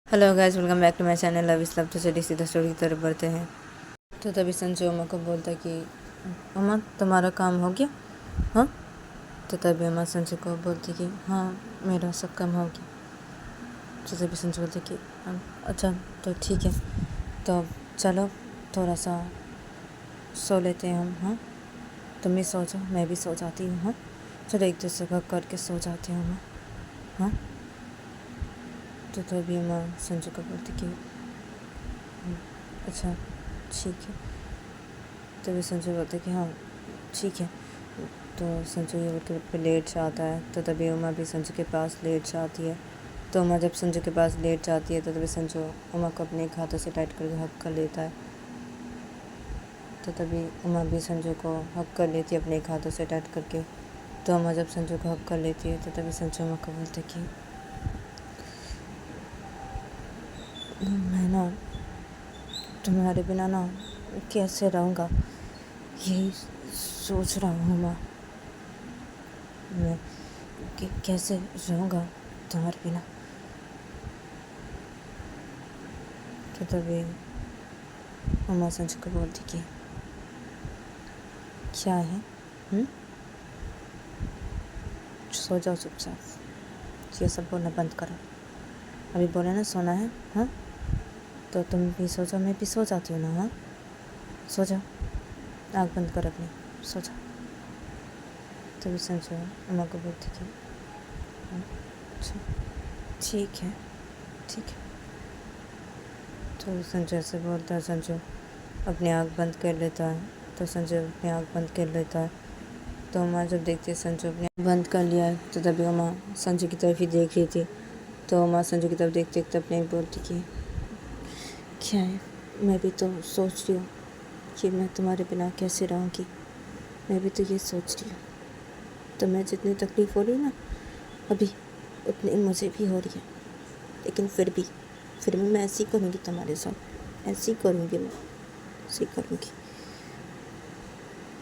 Hello guys, welcome back to my channel love is love. तो चलिए सीधा story की तरफ बढ़ते हैं। तो तभी संजय उमा को बोलता कि उमा तुम्हारा काम हो गया। हाँ, तो तभी उमा संजय को बोलती कि हाँ मेरा सब काम हो गया। तो तभी संजय बोलते कि अच्छा तो ठीक है, तो चलो थोड़ा सा सो लेते हैं हम। हाँ, तुम भी सो जाओ, मैं भी सो जाती हूँ। हाँ, चलो एक दूसरे को करके सो जाती हूँ मैं। हाँ, तो तभी उमा संजय को बोलती कि अच्छा ठीक है। तभी संजय बोलता कि हाँ ठीक है। तो संजय ये बोल के लेट जाता है। तो तभी उमा भी संजय के पास लेट जाती है। तो उमा जब संजय के पास लेट जाती है तो तभी संजय उमा को अपने एक हाथों से टाइट करके हक कर लेता है। तो तभी उमा भी संजय को हक कर लेती है अपने एक हाथों से टाइट करके। तो उमा जब संजय को हक कर लेती है तो तभी संजय उमा को बोलते कि मैं ना तुम्हारे बिना ना कैसे रहूँगा, यही सोच रहा हूँ उमा। मैं कैसे रहूँगा तुम्हारे बिना। तो तभी उमा संजय को बोलती कि क्या है, सो जाओ चुपचाप, ये सब बोलना बंद करो। अभी बोले ना सोना है। हाँ, तो तुम भी सो जाओ, मैं भी सो जाती हूँ ना। हाँ, सो जाओ, आँख बंद कर अपनी, सो जाओ। तभी संजय उमा को बोलती कि अच्छा ठीक है ठीक है। तो संजय से बोलता है, संजय अपनी आँख बंद कर लेता है। तो संजय अपनी आँख बंद कर लेता है। तो उमा जब देखती है संजय अपने बंद कर लिया है तो तभी उमा संजय की तरफ ही देख रही थी। तो उमा संजय की तरफ देखते देखते अपने बोलती कि क्या है, मैं भी तो सोच रही हूँ कि मैं तुम्हारे बिना कैसे रहूँगी। मैं भी तो ये सोच रही हूँ। तो मैं जितनी तकलीफ़ हो रही है ना अभी, उतनी मुझे भी हो रही है। लेकिन फिर भी मैं ऐसी करूँगी तुम्हारे साथ, ऐसी करूँगी मैं, ऐसी करूँगी,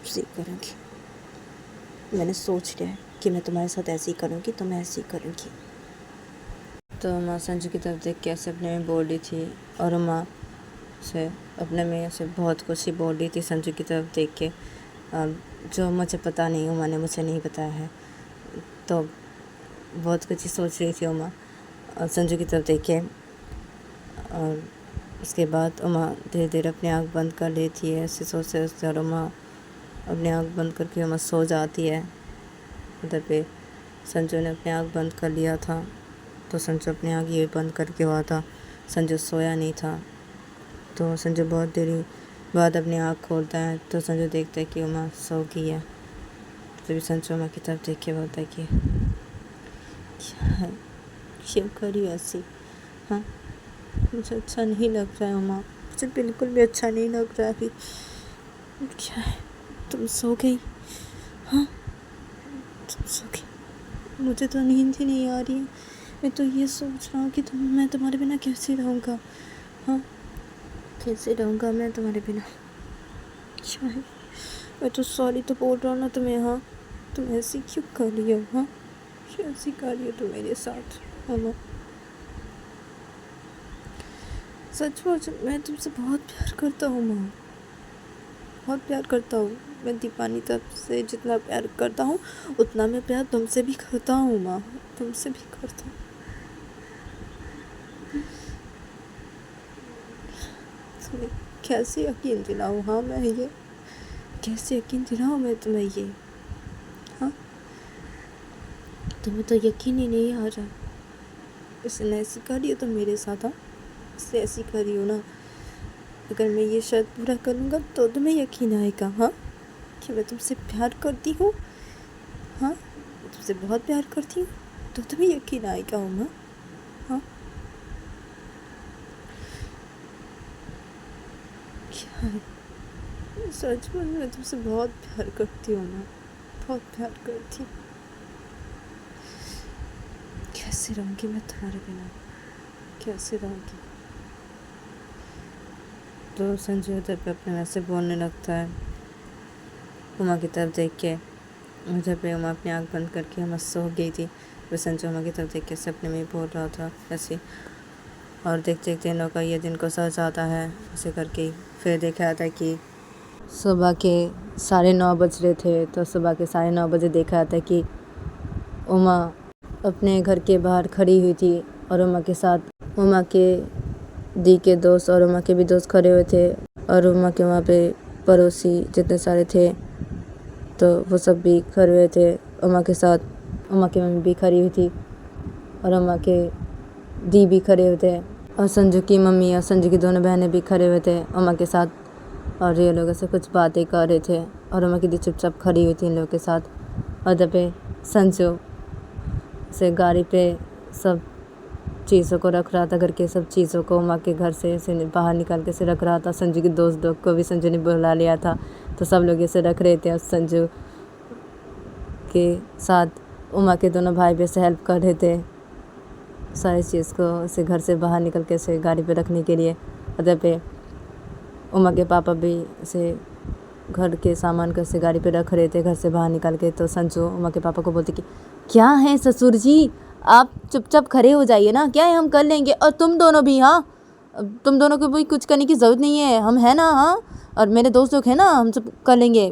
ऐसी करूँगी। मैंने सोच लिया है कि मैं तुम्हारे साथ ऐसे ही करूँगी, तो मैं ऐसे ही करूँगी। तो उमा संजय की तरफ देख के ऐसे अपने में बोल रही थी और उमा से अपने में ऐसे बहुत कुछ ही बोल रही थी संजय की तरफ देख के, जो मुझे पता नहीं, उमा ने मुझे नहीं बताया है। तो बहुत कुछ ही सोच रही थी उमा संजय की तरफ देख के। और उसके बाद उमा धीरे धीरे अपनी आँख बंद कर लेती है। ऐसे सोचते सोचते और उमा अपनी आँख बंद करके उमा सो जाती है। उधर पे संजय ने अपनी आँख बंद कर लिया था। तो संजय अपनी आँख ये बंद करके हुआ था, संजय सोया नहीं था। तो संजय बहुत देरी बाद अपनी आँख खोलता है। तो संजय देखता है कि उमा सो गई है। तभी संजय उमा की तरफ देख के बोलता है कि क्या है, क्यों करी ऐसी। हाँ, मुझे अच्छा नहीं लग रहा है उमा, मुझे बिल्कुल भी अच्छा नहीं लग रहा है। क्या है, तुम सो गई। हाँ, तुम सो गई, मुझे तो नींद ही नहीं आ रही है। मैं तो ये सोच रहा हूँ कि मैं तुम्हारे बिना कैसे रहूँगा। हाँ, कैसे रहूँगा मैं तुम्हारे बिना। क्या है, मैं तो सॉरी तो बोल रहा हूँ ना तुम्हें। हाँ, तुम ऐसी क्यों कर रही हो। हाँ, क्यों ऐसी कर रही हो तुम मेरे साथ। हाँ, सच बोल, मैं तुमसे बहुत प्यार करता हूँ माँ, बहुत प्यार करता हूँ। मैं दीपानी तब से जितना प्यार करता हूँ उतना मैं प्यार तुमसे भी करता हूँ माँ, तुमसे भी करता हूँ। तुम्हें कैसे यकीन दिलाऊँ। हाँ, मैं ये कैसे यकीन दिलाऊँ मैं तुम्हें ये। हाँ, तुम्हें तो यकीन ही नहीं आ रहा। इसने ऐसी करी हो तो मेरे साथ। हाँ, इससे ऐसी करी हो ना, अगर मैं ये शर्त पूरा करूँगा तो तुम्हें यकीन आएगा। हाँ, कि मैं तुमसे प्यार करती हूँ। हाँ, मैं तुमसे बहुत प्यार करती हूँ तो तुम्हें यकीन आएगा उमा। हाँ, क्या है, सच में मैं तुमसे बहुत प्यार करती हूँ ना, बहुत प्यार करती हूँ। कैसे रहूँगी मैं तुम्हारे बिना, कैसे रहूँगी। तो संजय उधर पे अपने वैसे बोलने लगता है उमा की तरफ देख के। उधर पे उमा अपनी आँख बंद करके उमा सो गई थी। वो संजय उमा की तरफ देख के सपने में बोल रहा था ऐसे, और देखते देखते इन लोग का ये दिन को सर जाता है। ऐसे करके फिर देखा जाता है कि सुबह के 9:30 बज रहे थे। तो सुबह के 9:30 बजे देखा जाता है कि उमा अपने घर के बाहर खड़ी हुई थी और उमा के साथ उमा के दी के दोस्त और उमा के भी दोस्त खड़े हुए थे और उमा के वहाँ पे पड़ोसी जितने सारे थे तो वो सब भी खड़े हुए थे। उमा के साथ उमा की मम्मी भी खड़ी हुई थी और उमा के दी भी खड़े हुए थे और संजू की मम्मी और संजू की दोनों बहनें भी खड़े हुए थे उमा के साथ। और ये लोग ऐसे कुछ बातें कर रहे थे और उमा की दी चुपचाप खड़ी हुई थी इन लोगों के साथ। और जब संजू से गाड़ी पे सब चीज़ों को रख रहा था, घर के सब चीज़ों को उमा के घर से बाहर निकाल के से रख रहा था। संजू के दोस्त लोग को भी संजू ने बुला लिया था तो सब लोग ऐसे रख रहे थे और संजू के साथ उमा के दोनों भाई भी ऐसे हेल्प कर रहे थे सारी चीज़ को ऐसे घर से बाहर निकल के ऐसे गाड़ी पे रखने के लिए। अदर पे उमा के पापा भी ऐसे घर के सामान को ऐसे गाड़ी पे रख रहे थे घर से बाहर निकाल के। तो संजू उमा के पापा को बोलती कि क्या है ससुर जी, आप चुपचाप खड़े हो जाइए ना, क्या है हम कर लेंगे। और तुम दोनों भी, हाँ तुम दोनों को भी कुछ करने की ज़रूरत नहीं है, हम है ना, हाँ और मेरे दोस्त लोग हैं ना, हम सब कर लेंगे।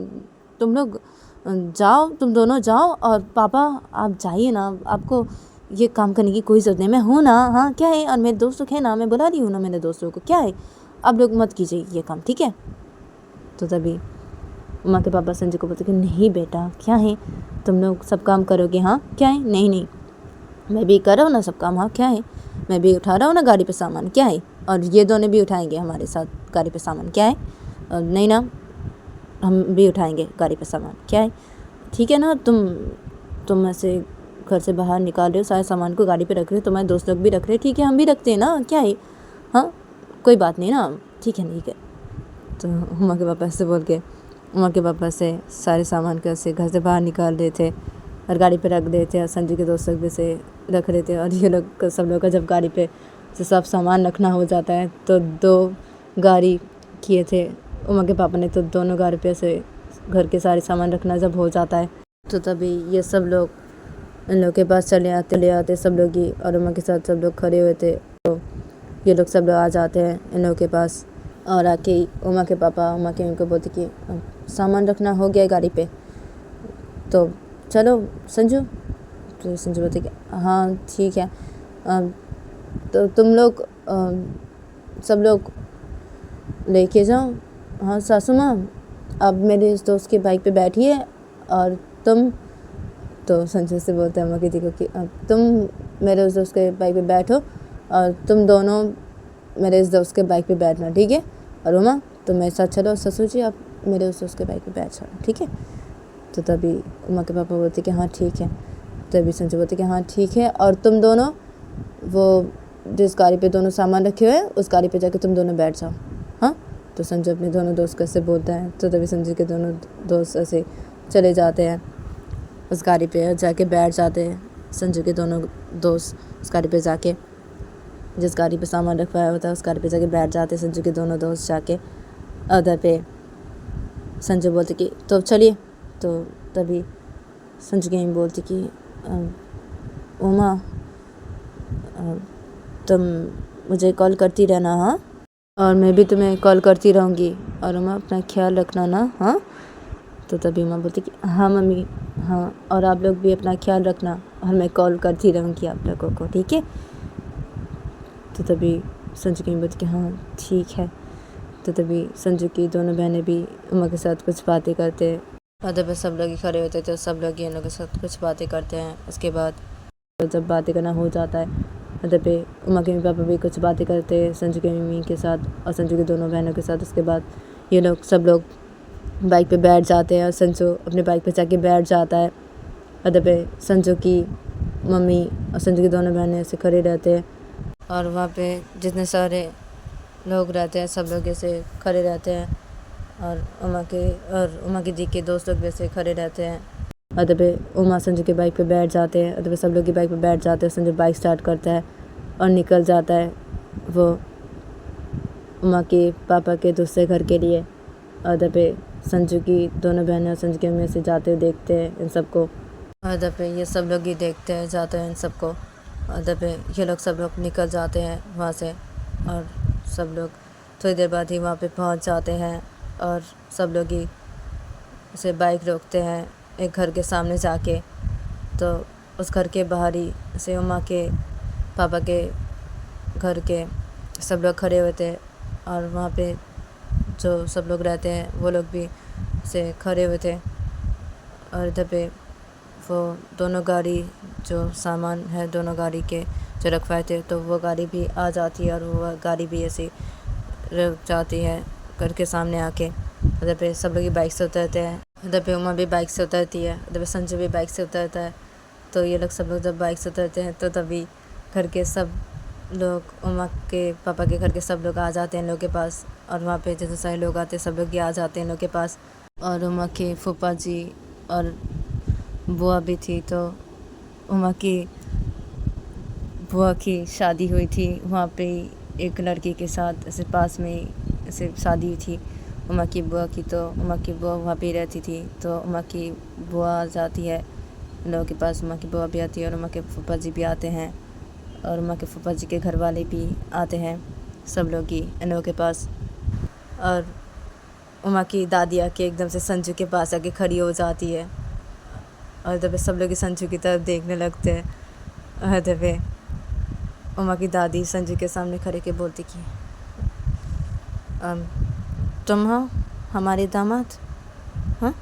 तुम लोग जाओ, तुम दोनों जाओ और पापा आप जाइए ना, आपको ये काम करने की कोई ज़रूरत नहीं, मैं हूँ ना, हाँ क्या है, और मेरे दोस्त लोग हैं ना, मैं बुला रही हूँ ना मेरे दोस्तों को, क्या है, आप लोग मत कीजिए ये काम, ठीक है। तो तभी उमा के पापा संजय को बोलते कि नहीं बेटा क्या है, तुम लोग सब काम करोगे, हाँ क्या है, नहीं नहीं मैं भी कर रहा हूँ ना सब काम, हाँ क्या है, मैं भी उठा रहा हूँ ना गाड़ी पे सामान, क्या है, और ये दोनों भी उठाएंगे हमारे साथ गाड़ी पे सामान, क्या है, और नहीं ना हम भी उठाएंगे गाड़ी पे सामान, क्या है, ठीक है ना। तुम ऐसे घर से बाहर निकाल रहे हो, सारे सामान को गाड़ी पे रख रहे हो, तुम्हारे दोस्त लोग भी रख रहे हैं, ठीक है हम भी रखते हैं ना, क्या है, हाँ कोई बात नहीं ना, ठीक है ठीक है। तो उमा के पापा से बोल के उमा के पापा से सारे सामान को ऐसे घर से बाहर निकाल रहे थे और गाड़ी पे रख रहे थे और संजू के दोस्त लोग भी से रख रहे थे। और ये लोग सब लोग का जब गाड़ी पे से सब सामान रखना हो जाता है तो 2 गाड़ी किए थे उमा के पापा ने, तो दोनों गाड़ी पे से घर के सारे सामान रखना जब हो जाता है तो तभी ये सब लोग इन लोग के पास चले आते सब लोग ही, और उमा के साथ सब लोग खड़े हुए थे। तो ये लोग सब लोग आ जाते हैं इन लोगों के पास और आके उमा के पापा उमा के उनको बोलते कि सामान रखना हो गया है गाड़ी पे, तो चलो संजू। तो संजू बोलते कि हाँ ठीक है, तो तुम लोग सब लोग लेके जाओ, हाँ सासू माँ अब मेरे इस दोस्त की बाइक पे बैठिए और तुम, तो संजू से बोलते हैं उमा की दी को कि तुम मेरे उस दोस्त के बाइक पे बैठो और तुम दोनों मेरे इस दोस्त के बाइक पे बैठना, ठीक है, और उमा तुम मेरे साथ चलो, ससुर जी आप मेरे उस दोस्त के बाइक पे बैठ जाओ, ठीक है। तो तभी उमा के पापा बोलते कि हाँ ठीक है। तभी संजू बोलते कि हाँ ठीक है, और तुम दोनों वो जिस गाड़ी पे दोनों सामान रखे हुए हैं उस गाड़ी पे जाके तुम दोनों बैठ जाओ, हाँ। तो संजू अपने दोनों दोस्त को ऐसे बोलता है, तो तभी संजू के दोनों दोस्त ऐसे चले जाते हैं उस गाड़ी पे, जाके बैठ जाते हैं संजू के दोनों दोस्त उस गाड़ी पे जाके, जिस गाड़ी पे सामान रखवाया होता है उस गाड़ी पे जाके बैठ जाते हैं संजू के दोनों दोस्त जाके। उधर पे संजू बोलते कि तो चलिए, तो तभी संजू की मम्मी बोलती कि उमा तुम मुझे कॉल करती रहना, हाँ, और मैं भी तुम्हें कॉल करती रहूँगी, और उमा अपना ख्याल रखना ना, हाँ। तो तभी उमा बोलती कि हाँ मम्मी, हाँ और आप लोग भी अपना ख्याल रखना और मैं कॉल करती रहूँगी आप लोगों को, ठीक है। तो तभी संजू की मम्मी बोलती कि हाँ ठीक है। तो तभी संजू की दोनों बहनें भी उमा के साथ कुछ बातें करते हैं और जब सब लोग ही खड़े होते तो सब लोग ही उन लोगों के साथ कुछ बातें करते हैं। उसके बाद जब बातें करना हो जाता है मतलब पे उमा के मम्मी पापा भी कुछ बातें करते हैं संजू की मम्मी के साथ और संजू की दोनों बहनों के साथ। उसके बाद ये लोग सब लोग बाइक पे बैठ जाते हैं और संजू अपने बाइक पे जाके बैठ जाता है। मतलब पे संजू की मम्मी और संजू की दोनों बहनें ऐसे खड़े रहते हैं और वहाँ पे जितने सारे लोग रहते हैं सब लोग ऐसे खड़े रहते हैं और उमा की दी के दोस्त लोग भी ऐसे खड़े रहते हैं। और तभी उमा संजू की बाइक पे बैठ जाते हैं और तभी सब लोग की बाइक पे बैठ जाते हैं। संजू बाइक स्टार्ट करता है और निकल जाता है वो उमा के पापा के दूसरे घर के लिए। और तभी संजू की दोनों बहनें और संजू की मम्मी से जाते हुए देखते हैं इन सबको। और तभी ये सब लोग ही देखते हैं जाते हैं इन सबको। और तब ये लोग सब लोग निकल जाते हैं वहाँ से, और सब लोग थोड़ी देर बाद ही वहाँ पे पहुँच जाते हैं। और सब लोग ही उसे बाइक रोकते हैं एक घर के सामने जाके। तो उस घर के बाहर ही से उमा के पापा के घर के सब लोग खड़े हुए थे, और वहाँ पे जो सब लोग रहते हैं वो लोग भी से खड़े हुए थे। और इधर पे वो दोनों गाड़ी जो सामान है दोनों गाड़ी के जो रखवाए थे, तो वो गाड़ी भी आ जाती है और वो गाड़ी भी ऐसी रुक जाती है घर के सामने आके। उधर पे सब लोग बाइक से उतरते हैं, उधर पे उमा भी बाइक से उतरती है, उधर पे संजू भी बाइक से उतरता है। तो ये लोग सब लोग जब बाइक से उतरते हैं तो तभी घर के सब लोग उमा के पापा के घर के सब लोग आ जाते हैं इन लोग के पास। और वहाँ पे जैसे सारे लोग आते हैं सब लोग ही आ जाते हैं इन लोग के पास। और उमा के फूफा जी और बुआ भी थी, तो उमा की बुआ की शादी हुई थी वहाँ पे एक लड़की के साथ, ऐसे पास में ऐसे शादी हुई थी उमा की बुआ की। तो उमा की बुआ वहाँ पे रहती थी, तो उमा की बुआ आ जाती है इन लोगों के पास। उमा की बुआ भी आती है और उमा के फूफा जी भी आते हैं, और उमा के फूफा जी के घर वाले भी आते हैं सब लोग ही इन लोगों के पास। और उमा की दादी आके एकदम से संजू के पास आके खड़ी हो जाती है, और तब सब लोग संजू की तरफ देखने लगते हैं। और तब उमा की दादी संजू के सामने खड़े के बोलती कि तुम हो हमारे दामाद? हाँ,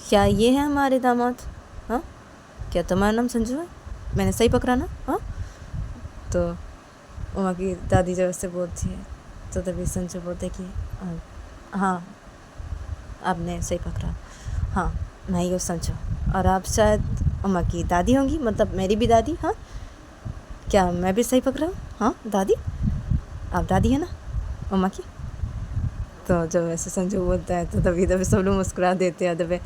क्या ये है हमारे दामाद? हाँ, क्या तुम्हारा नाम संजू है? मैंने सही पकड़ा ना? हाँ। तो उमा की दादी जब उससे बोलती है तो तभी संजू बोलते कि हाँ, आपने सही पकड़ा, हाँ मैं ही हूँ संजू। और आप शायद उमा की दादी होंगी, मतलब मेरी भी दादी। हाँ, क्या मैं भी सही पकड़ा हूँ? हाँ दादी, आप दादी है ना उमा की? तो जब ऐसे संजू बोलता है तो तभी सब लोग मुस्कुरा देते हैं। तभी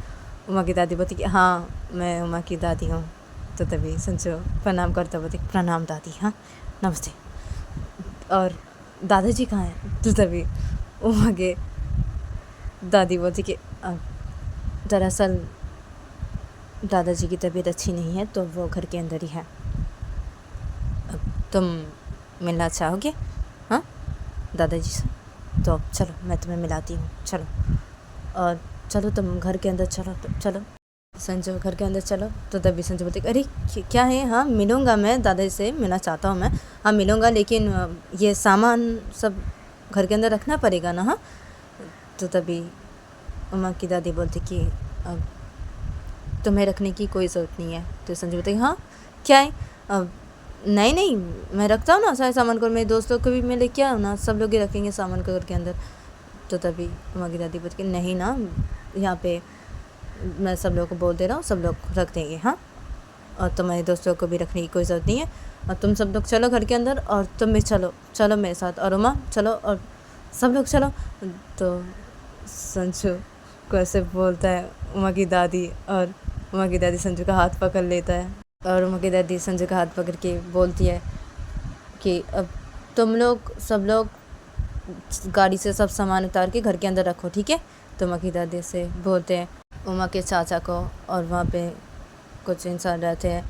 उमा की दादी बोलती कि हाँ मैं उमा की दादी हूँ। तो तभी संजू प्रणाम करता बोलती प्रणाम दादी, हाँ नमस्ते। और दादाजी कहाँ हैं? तो तभी उमा के दादी बोलती कि दरअसल दादाजी की तबीयत अच्छी नहीं है, तो वो घर के अंदर ही है। तुम मिलना चाहोगे हाँ दादाजी से? तो चलो मैं तुम्हें मिलाती हूँ, चलो। और चलो तुम घर के अंदर चलो, तो चलो संजू घर के अंदर चलो। तो तभी संजू बोलते अरे क्या है? हाँ मिलूँगा, मैं दादाजी से मिलना चाहता हूँ मैं, हाँ मिलूँगा, लेकिन ये सामान सब घर के अंदर रखना पड़ेगा ना? हाँ। तो तभी उमा की दादी बोलती कि अब तुम्हें रखने की कोई ज़रूरत नहीं है। तो संजू बोलते हाँ क्या है? अब नहीं मैं रखता हूँ ना सारे सामान को, मेरे दोस्तों को भी मैं लेके आऊँ ना, सब लोग ही रखेंगे सामान को घर के अंदर। तो तभी उमा की दादी बोलती कि नहीं ना, यहाँ पे मैं सब लोगों को बोल दे रहा हूँ, सब लोग रख देंगे। हाँ, और तुम्हारे दोस्तों को भी रखने की कोई ज़रूरत नहीं है, और तुम सब लोग चलो घर के अंदर, और तुम भी चलो मेरे साथ, और उमा चलो, और सब लोग चलो। तो संजू को ऐसे बोलता है उमा की दादी, और उमा की दादी संजू का हाथ पकड़ लेता है, और उमा की दादी संजू का हाथ पकड़ के बोलती है कि अब तुम लोग सब लोग गाड़ी से सब सामान उतार के घर के अंदर रखो, ठीक है? तो उमा की दादी से बोलते हैं उमा के चाचा को, और वहाँ पे कुछ इंसान रहते हैं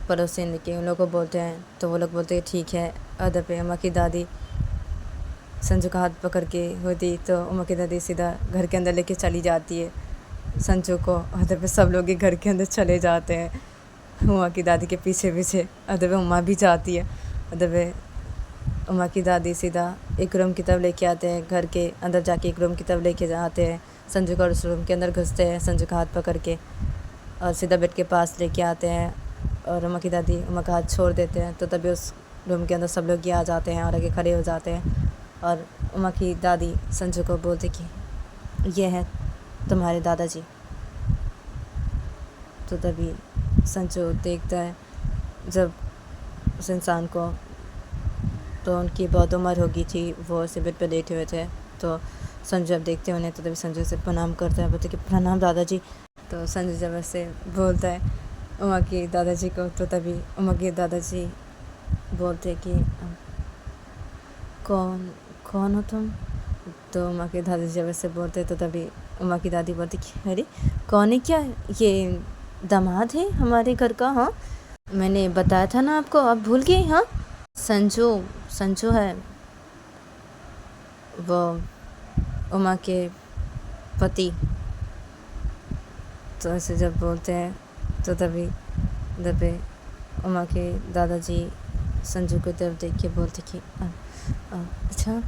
पड़ोसी के, उन लोगों को बोलते हैं। तो वो लोग बोलते हैं ठीक है। अदर पे उमा की दादी संजू का हाथ पकड़ के होती, तो उमा की दादी सीधा घर के अंदर लेके चली जाती है संजू को। अदर पे सब लोग घर के अंदर चले जाते हैं उमा की दादी के पीछे पीछे। अदर पे उमा भी जाती है। अदर पे उमा की दादी सीधा एक रूम की तरफ लेके आते हैं, घर के अंदर जाके एक रूम की तरफ लेके जाते हैं संजू को, और उस रूम के अंदर घुसते हैं संजू का हाथ पकड़ के, और सीधा बेड के पास लेके आते हैं, और उमा की दादी उमा का हाथ छोड़ देते हैं। तो तभी उस रूम के अंदर सब लोग आ जाते हैं और आगे खड़े हो जाते हैं, और उमा की दादी संजू को बोलते कि ये है तुम्हारे दादाजी। तो तभी संजू देखता है जब उस इंसान को, तो उनकी बहुत उम्र हो गई थी, वो ऐसे बेड पर लेटे हुए थे। तो संजू जब देखते हैं उन्हें तो तभी संजू से प्रणाम करता है, बोलते कि प्रणाम दादाजी। तो संजू जब ऐसे बोलता है उमा के दादाजी को, तो तभी उमा के दादाजी बोलते कि कौन हो तुम? तो उमा के दादाजी जब ऐसे बोलते तो तभी उमा की दादी बोलती कि अरे कौन है? क्या ये दामाद है हमारे घर का? हाँ, मैंने बताया था ना आपको, आप भूल गए? हाँ, संजू, संजू है वो उमा के पति। तो ऐसे जब बोलते हैं तो तभी दबे उमा के दादाजी संजू को तरफ देख के बोलते कि अच्छा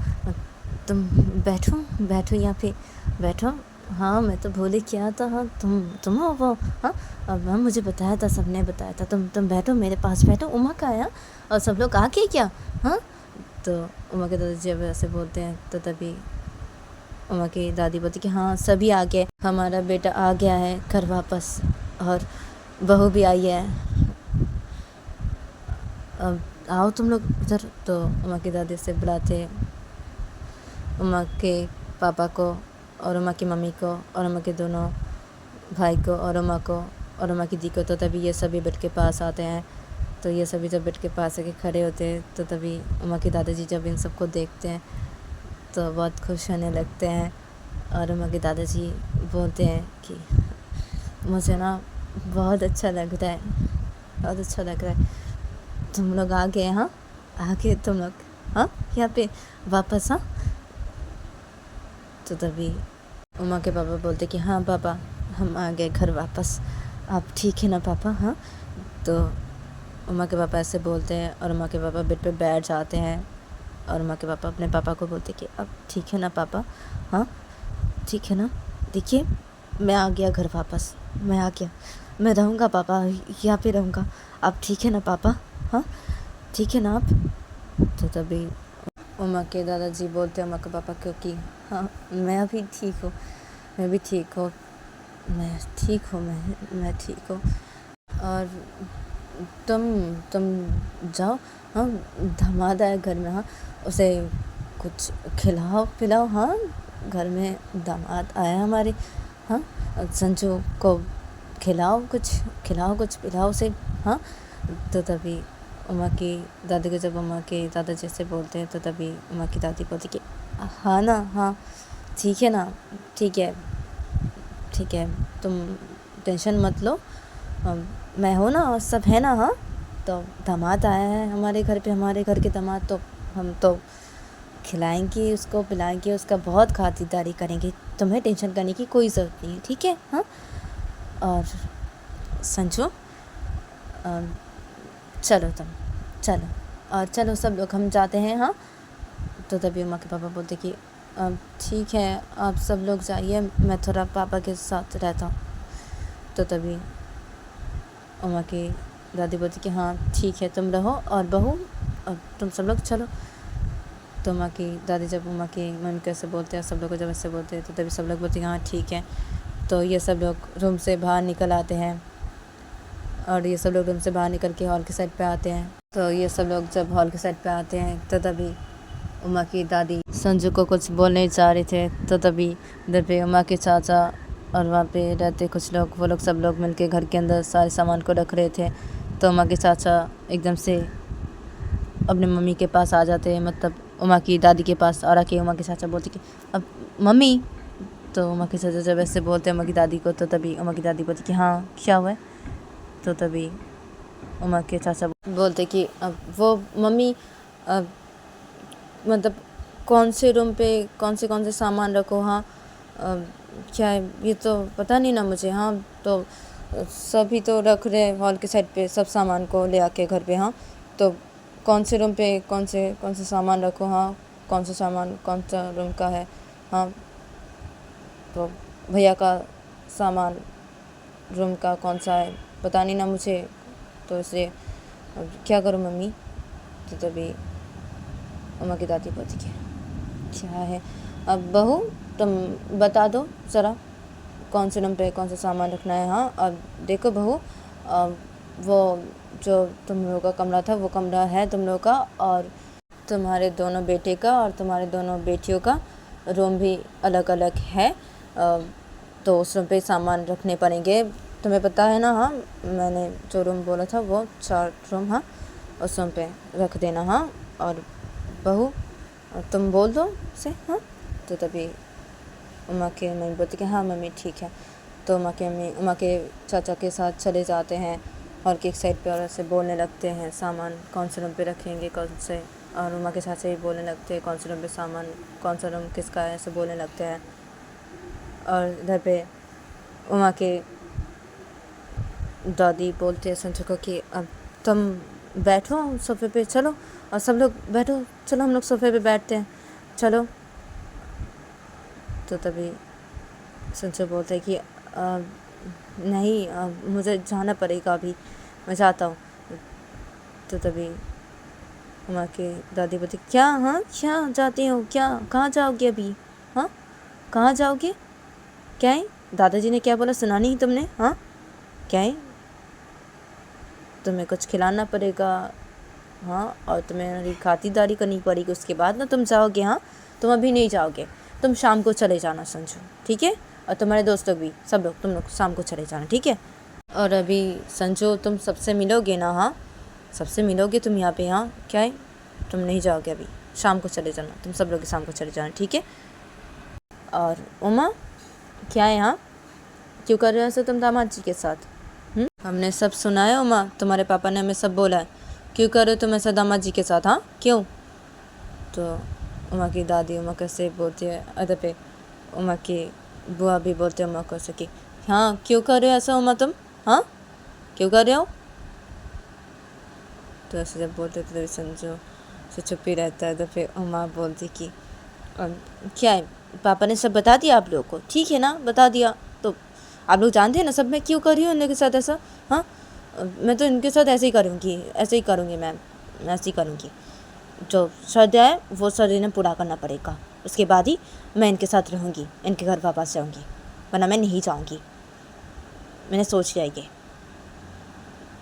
तुम बैठो बैठो यहाँ पे बैठो। हाँ मैं तो भूल ही क्या था। हाँ तुम हो वो? हाँ अब हाँ मुझे बताया था, सबने बताया था। तुम बैठो मेरे पास बैठो। उमा का आया और सब लोग आ गए क्या? हाँ तो उमा के दादाजी जब ऐसे बोलते हैं तो तभी उमा की दादी बोलती कि हाँ सभी आ गए, हमारा बेटा आ गया है घर वापस और बहू भी आई है, अब आओ तुम लोग इधर। तो उमा की दादी से बुलाते उमा के पापा को और उमा की मम्मी को और उमा के दोनों भाई को और उमा को और उमा की दी को। तो तभी ये सभी बेड के पास आते हैं। तो ये सभी जब बेड के पास आके खड़े होते हैं तो तभी उमा के दादाजी जब इन सबको देखते हैं तो बहुत खुश होने लगते हैं। और उमा के दादाजी बोलते हैं कि मुझे ना बहुत अच्छा लग रहा है, बहुत अच्छा लग रहा है, तुम लोग आ गए। हाँ आ गए तुम लोग, हाँ यहाँ पे वापस। हाँ तो तभी उमा के पापा बोलते कि हाँ पापा हम आ गए घर वापस, आप ठीक है ना पापा? हाँ तो उमा के पापा ऐसे बोलते हैं और उमा के पापा बेड पे बैठ जाते हैं और उमा के पापा अपने पापा को बोलते कि अब ठीक है ना पापा? हाँ ठीक है ना, देखिए मैं आ गया घर वापस, मैं आ गया, मैं रहूँगा पापा, यहाँ पे रहूँगा, आप ठीक है ना पापा? हाँ ठीक है ना आप? तो तभी उमा के दादाजी बोलते हैं उमा के पापा को कि हाँ मैं अभी ठीक हूँ, मैं भी ठीक हूँ, मैं ठीक हूँ, मैं ठीक हूँ। और तुम जाओ, हाँ दामाद आया घर में, हाँ उसे कुछ खिलाओ पिलाओ। हाँ घर में दामाद आया हमारे, हाँ संजू को खिलाओ कुछ पिलाओ उसे। हाँ तो तभी उमा की दादी को जब उमा के दादाजी से बोलते हैं तो तभी उमा की दादी बोलती कि हाँ ना, हाँ ठीक है ना, ठीक है तुम टेंशन मत लो, मैं हूँ ना और सब है ना। हाँ तो दामाद आया है हमारे घर पे, हमारे घर के दामाद, तो हम तो खिलाएंगे उसको पिलाएंगे, उसका बहुत खातिरदारी करेंगे, तुम्हें टेंशन करने की कोई ज़रूरत नहीं है, ठीक है? हाँ और संजू चलो तुम चलो, और चलो सब लोग हम जाते हैं। हाँ तो तभी उमा के पापा बोलते कि ठीक है आप सब लोग जाइए, मैं थोड़ा पापा के साथ रहता हूँ। तो तभी उमा की दादी बोलती कि हाँ ठीक है तुम रहो और बहू और तुम सब लोग चलो। तो उमा की दादी जब उमा की मम्मी को ऐसे बोलते हैं, सब लोग को जब ऐसे बोलते हैं तो तभी सब लोग बोलते हैं हाँ ठीक है। तो ये सब लोग रूम से बाहर निकल आते हैं और ये सब लोग रूम से बाहर निकल के हॉल के साइड पे आते हैं। तो ये सब लोग जब हॉल के साइड पे आते हैं तो तभी उमा की दादी संजू को कुछ बोलने चाह रहे थे। तो तभी इधर पे उमा के चाचा और वहाँ पे रहते कुछ लोग, वो लोग सब लोग मिलके घर के अंदर सारे सामान को रख रहे थे। तो उमा के चाचा एकदम से अपने मम्मी के पास आ जाते हैं, मतलब उमा की दादी के पास, और आके उमा के चाचा बोलते कि अब मम्मी। तो उमा के चाचा जब ऐसे बोलते हैं उमा की दादी को तो तभी उमा की दादी बोलती कि हाँ क्या हुआ है? तो तभी उमा के चाचा बोलते कि अब वो मम्मी अब मतलब कौन से रूम पे कौन से सामान रखो। हाँ क्या है ये तो पता नहीं ना मुझे। हाँ तो सभी तो रख रहे हॉल के साइड पे सब सामान को ले आके घर पे। हाँ तो कौन से रूम पे कौन से सामान रखो। हाँ कौन सा सामान कौन सा रूम का है। हाँ तो भैया का सामान रूम का कौन सा है पता नहीं ना मुझे, तो इसे अब क्या करूँ मम्मी? तो तभी उमा की दादी बोलती क्या है अब बहू तुम बता दो ज़रा कौन से रूम पे कौन सा सामान रखना है। हाँ अब देखो बहू वो जो तुम लोगों का कमरा था वो कमरा है तुम लोगों का, और तुम्हारे दोनों बेटे का और तुम्हारे दोनों बेटियों का रूम भी अलग अलग है। तो उस रूम पे सामान रखने पड़ेंगे, तुम्हें पता है ना। हाँ मैंने जो रूम बोला था वो 4 रूम, हाँ उस रूम पे रख देना। हाँ और बहू तुम बोल दो उसे। हाँ तो तभी उमा के मम्मी बोलती कि हाँ मम्मी ठीक है। तो उमा के चाचा के साथ चले जाते हैं हॉल की एक साइड पे और ऐसे बोलने लगते हैं सामान कौन से रूम पे रखेंगे कौन से, और उमा के साथ से ही बोलने लगते हैं कौन से रूम पे सामान कौन सा रूम किसका है, ऐसे बोलने लगते हैं। और इधर पे उमा के दादी बोलते हैं संजू को कि अब तुम बैठो सोफे पे, चलो और सब लोग बैठो, चलो हम लोग सोफे पे बैठते हैं, चलो। तो तभी संजू बोलते हैं कि नहीं मुझे जाना पड़ेगा, अभी मैं जाता हूँ। तो तभी उमा के दादी बोलती क्या, हाँ क्या जाते हो, क्या कहाँ जाओगे अभी, हाँ कहाँ जाओगे, क्या है दादाजी ने क्या बोला सुना नहीं तुमने, हाँ क्या है तुम्हें कुछ खिलाना पड़ेगा, हाँ और तुम्हें खातिरदारी करनी पड़ेगी, उसके बाद ना तुम जाओगे, हाँ तुम अभी नहीं जाओगे, तुम शाम को चले जाना संजू, ठीक है, और तुम्हारे दोस्त लोग भी सब लोग तुम लोग शाम को चले जाना, ठीक है। और अभी संजू तुम सबसे मिलोगे ना, हाँ सबसे मिलोगे तुम यहाँ पे, हाँ क्या है तुम नहीं जाओगे अभी, शाम को चले जाना, तुम सब लोग शाम को चले जाना, ठीक है। और उमा क्या है, हाँ क्यों कर रहे हो ऐसे तुम दामाद जी के साथ, हमने सब सुना है उमा, तुम्हारे पापा ने हमें सब बोला है, क्यों कर रहे हो तुम ऐसा दामाद जी के साथ, हाँ क्यों। तो उमा की दादी उमा कैसे बोलती है, अदर पे उमा की बुआ भी बोलते हैं उमा को ऐसे कि हाँ क्यों कर रहे हो ऐसा उमा तुम, हाँ क्यों कर रहे हो। तो ऐसे जब बोलते थे तो संजू से चुप ही रहता है। तो फिर उमा बोलती कि क्या है पापा ने सब बता दिया आप लोगों को, ठीक है ना बता दिया, तो आप लोग जानते हैं ना सब मैं क्यों कर रही हूँ इनके साथ ऐसा, हाँ मैं तो इनके साथ ऐसे ही करूँगी, ऐसे ही करूँगी मैम, ऐसे ही करूँगी, जो शर्त है वो शर्त इन्हें पूरा करना पड़ेगा, उसके बाद ही मैं इनके साथ रहूँगी, इनके घर वापस जाऊँगी, वरना मैं नहीं जाऊँगी, मैंने सोच लिया ये।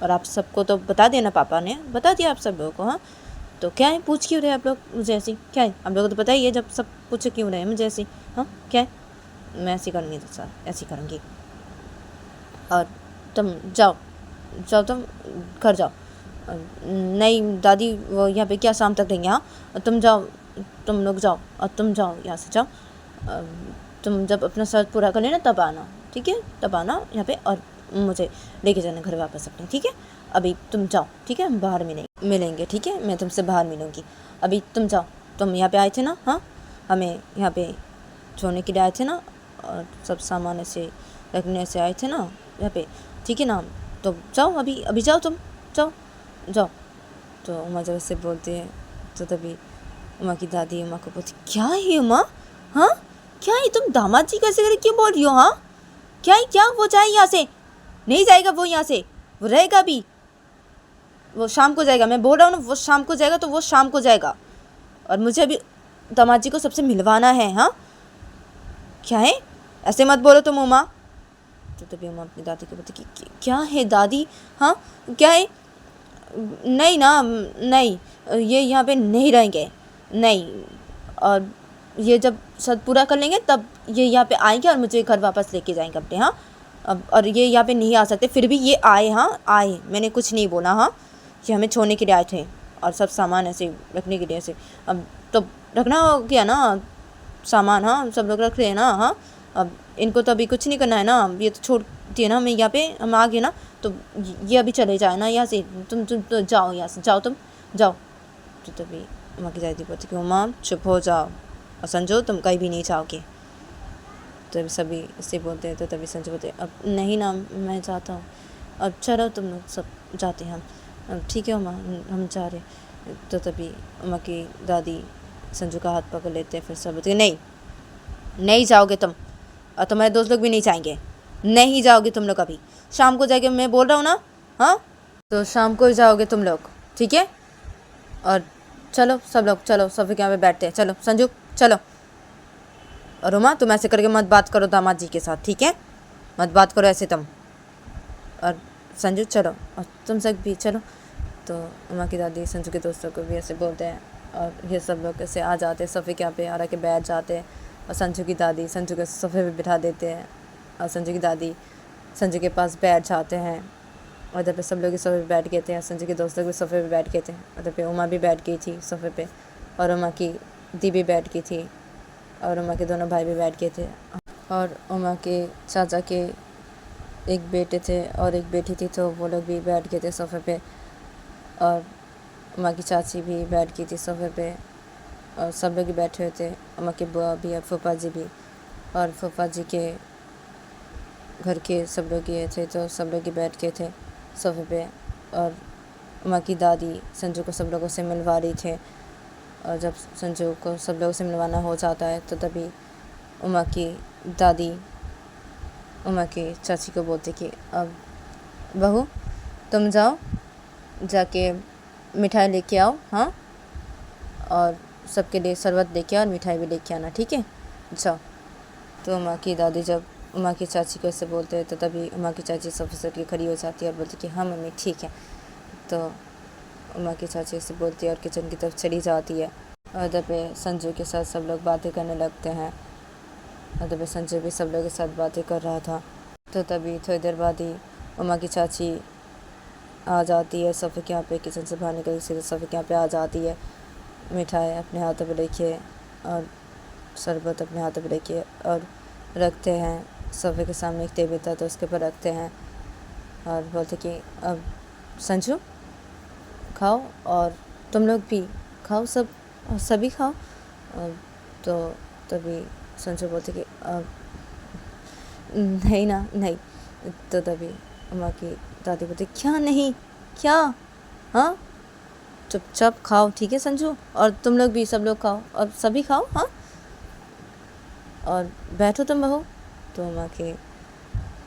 और आप सबको तो बता दिया ना, पापा ने बता दिया आप सब लोगों को, हाँ तो क्या है पूछ क्यों रहे आप लोग मुझे ऐसी, क्या है आप लोगों को तो पता ही है, जब सब पूछ क्यों रहे हैं मुझे ऐसी, हाँ क्या है मैं ऐसी करूँगी तो सर ऐसी करूँगी। और तुम जाओ जाओ तुम घर जाओ, नहीं दादी वो यहाँ पे क्या शाम तक रहेंगे, हाँ तुम जाओ, तुम लोग जाओ और तुम जाओ यहाँ से जाओ, तुम जब अपना शर्त पूरा कर लेना तब आना, ठीक है तब आना यहाँ पे और मुझे लेके जाना घर वापस अपने, ठीक है अभी तुम जाओ, ठीक है हम बाहर मिलेंगे, ठीक है मैं तुमसे बाहर मिलूँगी, अभी तुम जाओ, तुम यहाँ पे आए थे ना, हाँ हमें यहाँ पे छोड़ने के लिए आए थे ना, और सब सामान ऐसे रखने से आए थे ना यहाँ पे, ठीक है ना, तो जाओ अभी अभी जाओ तुम जाओ जाओ। तो उमा जब से बोलती है तो तभी उमा की दादी उमा को बोलती क्या है उमा, हाँ क्या है तुम दामाद जी कैसे करे क्यों बोल रही हो, हाँ क्या है क्या, वो जाए यहाँ से, नहीं जाएगा वो यहाँ से, वो रहेगा अभी, वो शाम को जाएगा, मैं बोल रहा हूँ ना वो शाम को जाएगा तो वो शाम को जाएगा, और मुझे अभी दामाद जी को सबसे मिलवाना है, हाँ क्या है ऐसे मत बोलो तुम उमा। तो तभी उमा अपनी दादी को बोलती कि क्या है दादी, हाँ क्या है, नहीं ना नहीं ये यहाँ पे नहीं रहेंगे, नहीं, और ये जब सब पूरा कर लेंगे तब ये यहाँ पे आएंगे और मुझे घर वापस लेके जाएंगे अपने, हाँ अब और ये यहाँ पे नहीं आ सकते, फिर भी ये आए, हाँ आए मैंने कुछ नहीं बोला, हाँ ये हमें छोड़ने के लिए आए थे और सब सामान ऐसे रखने के लिए ऐसे, अब तो रखना हो गया ना सामान, हाँ सब लोग रख रहे हैं ना, हाँ अब इनको तो अभी कुछ नहीं करना है ना, ये तो छोड़ दिए ना हमें यहाँ पे, हम आ गए ना, तो ये अभी चले जाए ना यहाँ से, तुम तो जाओ यहाँ से, जाओ तुम जाओ। तो तभी उमा की दादी बोलती कि उमा चुप हो जाओ और संजो तुम कहीं भी नहीं जाओगे। तो सभी इससे बोलते हैं, तो तभी संजू बोलते अब नहीं ना मैं जाता हूँ, अब चलो तुम लोग सब जाते हैं हम, ठीक है उमा हम जा रहे। तो तभी उमा की दादी संजू का हाथ पकड़ लेते हैं, फिर सब बोलते नहीं नहीं जाओगे तुम, और तुम्हारे दोस्त लोग भी नहीं जाएंगे, नहीं जाओगे तुम लोग, अभी शाम को जाएंगे मैं बोल रहा हूँ ना, हाँ तो शाम को ही जाओगे तुम लोग, ठीक है। और चलो सब लोग चलो सोफे के यहाँ पे बैठते हैं, चलो संजू चलो, और उमा तुम ऐसे करके मत बात करो दामाद जी के साथ, ठीक है मत बात करो ऐसे तुम, और संजू चलो और तुम सब भी चलो। तो उमा की दादी संजू के दोस्तों को भी ऐसे बोलते हैं, और ये सब लोग ऐसे आ जाते हैं सोफे के यहाँ पे आ के बैठ जाते हैं, और संजू की दादी संजू के सोफे पे बिठा देते हैं, और संजू की दादी संजू के पास बैठ जाते हैं, और इधर पे सब लोग सोफे पे बैठ गए थे, संजू के दोस्त लोग भी सोफे पे बैठ गए थे, उधर पे उमा भी बैठ गई थी सोफे पे, और उमा की दी भी बैठ गई थी, और उमा के दोनों भाई भी बैठ गए थे, और उमा के चाचा के एक बेटे थे और एक बेटी थी, तो वो लोग भी बैठ गए थे सोफ़े पे, और उमा की चाची भी बैठ गई थी सोफ़े पे, और सब लोग ही बैठे हुए थे, उमा की बुआ भी और फूफा जी भी, और फूफा जी के घर के सब लोग ये थे, तो सब लोग ही बैठ गए थे सोफ़े पे। और उमा की दादी संजू को सब लोगों से मिलवा रही थे, और जब संजू को सब लोगों से मिलवाना हो जाता है तो तभी उमा की दादी उमा की चाची को बोलते कि अब बहू तुम जाओ, जाके मिठाई लेके आओ, हाँ, और सबके लिए शरबत लेके आओ और मिठाई भी लेके आना, ठीक है, जाओ। तो उमा की दादी जब उमा की चाची को ऐसे बोलते हैं तो तभी उमा की चाची सोफे से उठ खड़ी हो जाती है और बोलती कि हाँ मम्मी ठीक है। तो उमा की चाची ऐसे बोलती है और किचन की तरफ चली जाती है, और उधर पे संजू के साथ सब लोग बातें करने लगते हैं, और उधर पे संजू भी सब लोगों के साथ बातें कर रहा था। तो तभी थोड़ी देर बाद ही उमा की चाची आ जाती है सोफ़े के यहाँ पे, किचन से बाहर निकल सीधे सोफ़े के यहाँ पे आ जाती है, मिठाई अपने हाथों पे लेके और शरबत अपने हाथों पे लेके, और रखते हैं सोफ़े के सामने। एक टेबल था तो उसके ऊपर रखते हैं और बोलते कि अब संजू खाओ और तुम लोग भी खाओ, सभी खाओ। तो तभी संजू बोलते कि अब नहीं ना, नहीं। तो तभी उमा की दादी बोलती क्या नहीं, क्या, हाँ, चुपचाप खाओ, ठीक है संजू, और तुम लोग भी सब लोग खाओ और सभी खाओ, हाँ, और बैठो तुम बहू। तो उमा की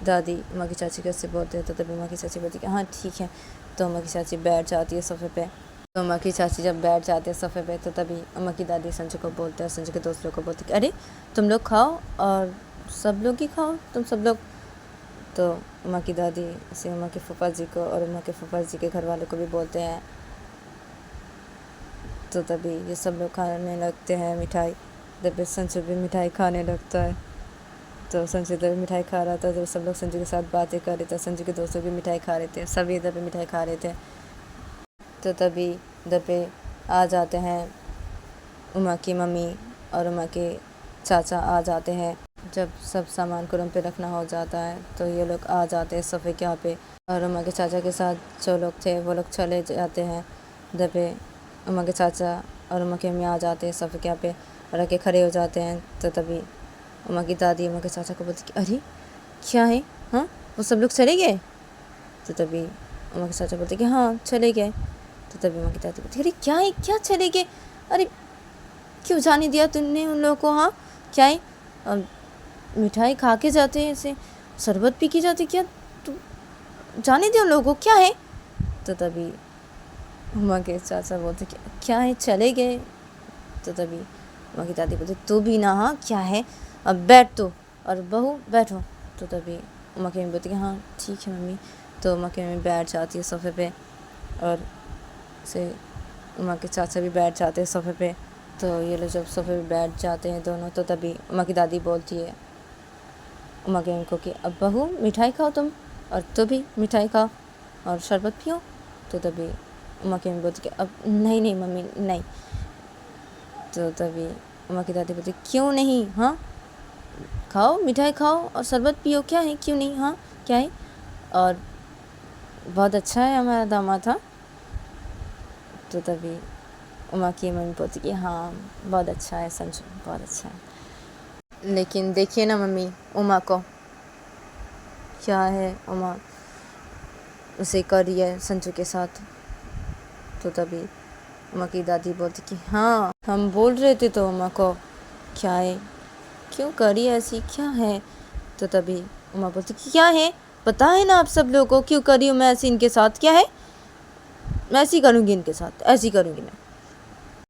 दादी उमा की चाची को ऐसे बोलते हैं, तो तभी उमा की चाची बोलती कि हाँ ठीक है। तो उमा की चाची बैठ जाती है सोफ़े पे। तो उमा की चाची जब बैठ जाती है सोफ़े पे तो तभी उमा की दादी संजू को बोलते हैं, संजू के दोस्त लोग को बोलते कि अरे तुम लोग खाओ और सब लोग ही खाओ, तुम सब लोग। तो उमा की दादी से उमा के फूफा जी को और उमा के फूफा जी के घर वालों को भी बोलते हैं। तो तभी ये सब लोग खाने लगते हैं मिठाई, तभी संजू भी मिठाई खाने लगता है। तो संजू इधर भी मिठाई खा रहा था, तो सब लोग संजू के साथ बातें कर रहे थे, संजू के दोस्तों भी मिठाई खा रहे थे, सभी इधर पे मिठाई खा रहे थे। तो तभी इधर पे आ जाते हैं उमा की मम्मी और उमा के चाचा आ जाते हैं। जब सब सामान को रूम पे रखना हो जाता है तो ये लोग आ जाते हैं सोफ़े के यहाँ पे, और उमा के चाचा के साथ जो लोग थे वो लोग चले जाते हैं। इधर पे उमा के चाचा और उमा की मम्मी आ जाते हैं सोफ़े के यहाँ पे और आके खड़े हो जाते हैं। तो तभी उमा की दादी उमा के चाचा को बोलती कि अरे क्या है, हाँ, वो सब लोग चले गए। तो तभी उमा के चाचा बोलते कि हाँ चले गए। तो तभी उमा की दादी बोलती अरे क्या है, क्या चले गए, अरे क्यों जाने दिया तुमने उन लोगों को, हाँ क्या है, मिठाई खा के जाते हैं, ऐसे शरबत पी के जाते, क्या तू जाने दिया उन लोगों को, क्या है। तो तभी उमा के चाचा बोलते कि क्या है, चले गए। तो तभी उमा की दादी बोलती तू भी ना, हाँ क्या है, अब बैठ तो, और बहू बैठो। तो तभी उमा की मम्मी बोलती कि हाँ ठीक है मम्मी। तो उमा की मम्मी बैठ जाती है सोफ़े पे, और से उमा के चाचा भी बैठ जाते हैं सोफ़े पे। तो ये लोग जब सोफ़े पे बैठ जाते हैं दोनों, तो तभी उमा की दादी बोलती है उमा की मम्मी को कि अब बहू मिठाई खाओ तुम, और तू भी मिठाई खाओ और शरबत पियो। तो तभी उमा की मम्मी बोलती कि अब नहीं नहीं मम्मी नहीं। तो तभी उमा की दादी बोलती क्यों नहीं, हाँ खाओ, मिठाई खाओ और शरबत पियो, क्या है, क्यों नहीं, हाँ क्या है, और बहुत अच्छा है हमारा दामाद, हाँ। तो तभी उमा की मम्मी बोलती कि हाँ बहुत अच्छा है संजू, बहुत अच्छा है। लेकिन देखिए ना मम्मी उमा को, क्या है उमा उसे कर रही है संजू के साथ। तो तभी उमा की दादी बोलती कि हाँ हम बोल रहे थे तो उमा को, क्या है, क्यों करी ऐसी, क्या है। तो तभी उमा बोलती कि क्या है, पता है ना आप सब लोगों को क्यों करी हूँ मैं ऐसी इनके साथ, क्या है, मैं ऐसी करूँगी इनके साथ, ऐसी करूँगी मैं।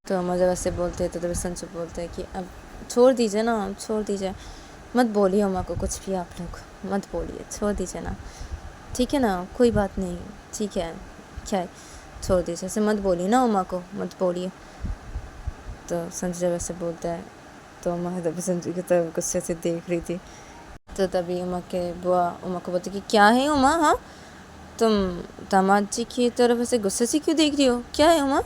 तो उमा जब ऐसे बोलते हैं तो तभी संजू बोलते हैं कि अब छोड़ दीजिए ना, छोड़ दीजिए, मत बोलिए उमा को कुछ भी, आप लोग मत बोलिए, छोड़ दीजिए ना, ठीक है ना, कोई बात नहीं, ठीक है, क्या है, छोड़ दीजिए, ऐसे मत बोलिए ना उमा को, मत बोलिए। तो संजू जब ऐसे बोलता है तो उमा तभी संजू की तरफ गुस्से से देख रही थी। तो तभी उमा के बुआ उमा को बोलती कि क्या है उमा, हाँ तुम दामाद जी की तरफ ऐसे गुस्से से क्यों देख रही हो, क्या है उमा।